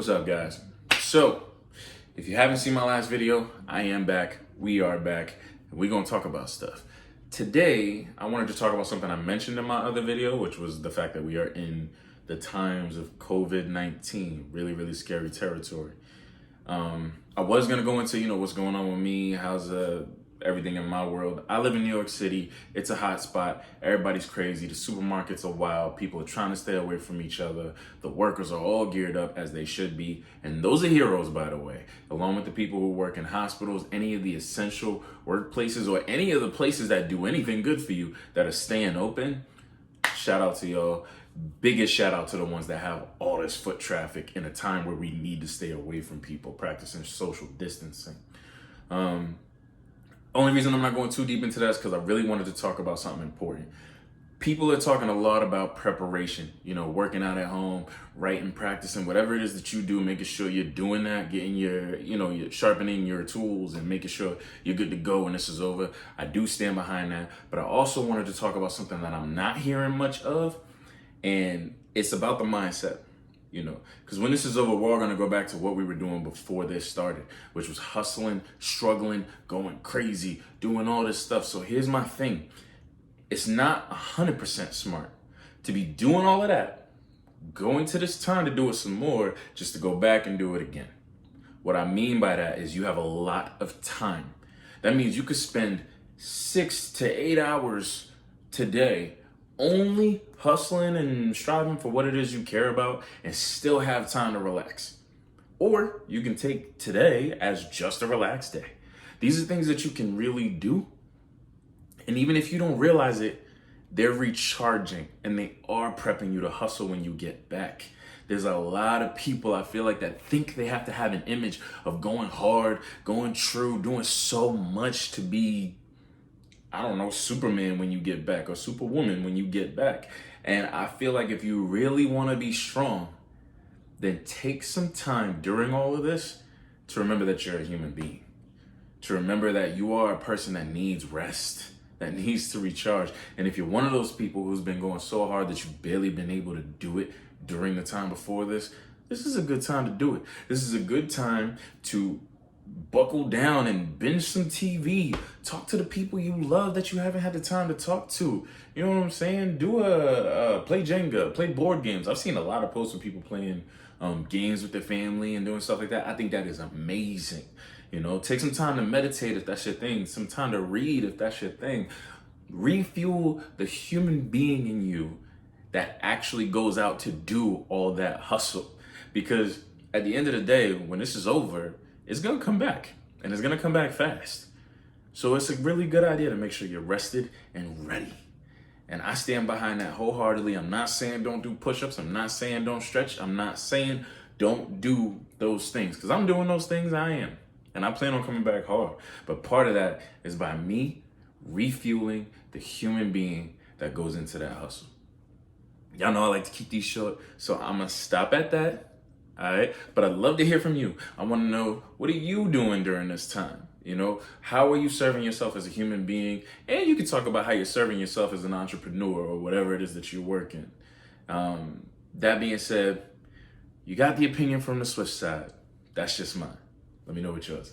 What's up, guys? So, if you haven't seen my last video, I am back. We are back. And we're going to talk about stuff. Today, I wanted to talk about something I mentioned in my other video, which was the fact that we are in the times of COVID-19. Really, really scary territory. I was going to go into, what's going on with me, how's everything in my world. I live in New York City. It's a hot spot. Everybody's crazy. The supermarkets are wild. People are trying to stay away from each other. The workers are all geared up as they should be. And those are heroes, by the way, along with the people who work in hospitals, any of the essential workplaces, or any of the places that do anything good for you that are staying open. Shout out to y'all. Biggest shout out to the ones that have all this foot traffic in a time where we need to stay away from people, practicing social distancing. Only reason I'm not going too deep into that is because I really wanted to talk about something important. People are talking a lot about preparation, working out at home, writing, practicing, whatever it is that you do, making sure you're doing that, getting you're sharpening your tools and making sure you're good to go when this is over. I do stand behind that, but I also wanted to talk about something that I'm not hearing much of, and it's about the mindset. Because when this is over, we're all going to go back to what we were doing before this started, which was hustling, struggling, going crazy, doing all this stuff. So here's my thing. It's not 100% smart to be doing all of that, going to this time to do it some more, just to go back and do it again. What I mean by that is you have a lot of time. That means you could spend 6 to 8 hours today only hustling and striving for what it is you care about and still have time to relax. Or you can take today as just a relaxed day. These are things that you can really do. And even if you don't realize it, they're recharging and they are prepping you to hustle when you get back. There's a lot of people, I feel like, that think they have to have an image of going hard, going true, doing so much to be, Superman when you get back, or Superwoman when you get back. And I feel like if you really want to be strong, then take some time during all of this to remember that you're a human being, to remember that you are a person that needs rest, that needs to recharge. And if you're one of those people who's been going so hard that you've barely been able to do it during the time before this is a good time to do it. This is a good time to buckle down and binge some TV. Talk to the people you love that you haven't had the time to talk to. You know what I'm saying? Play Jenga, play board games. I've seen a lot of posts of people playing games with their family and doing stuff like that. I think that is amazing. Take some time to meditate if that's your thing. Some time to read if that's your thing. Refuel the human being in you that actually goes out to do all that hustle. Because at the end of the day, when this is over, it's going to come back, and it's going to come back fast. So it's a really good idea to make sure you're rested and ready. And I stand behind that wholeheartedly. I'm not saying don't do push-ups. I'm not saying don't stretch. I'm not saying don't do those things, because I'm doing those things. I am. And I plan on coming back hard. But part of that is by me refueling the human being that goes into that hustle. Y'all know I like to keep these short, so I'm going to stop at that. All right. But I'd love to hear from you. I want to know, what are you doing during this time? How are you serving yourself as a human being? And you can talk about how you're serving yourself as an entrepreneur or whatever it is that you work in. That being said, you got the opinion from the Swift side. That's just mine. Let me know what yours is.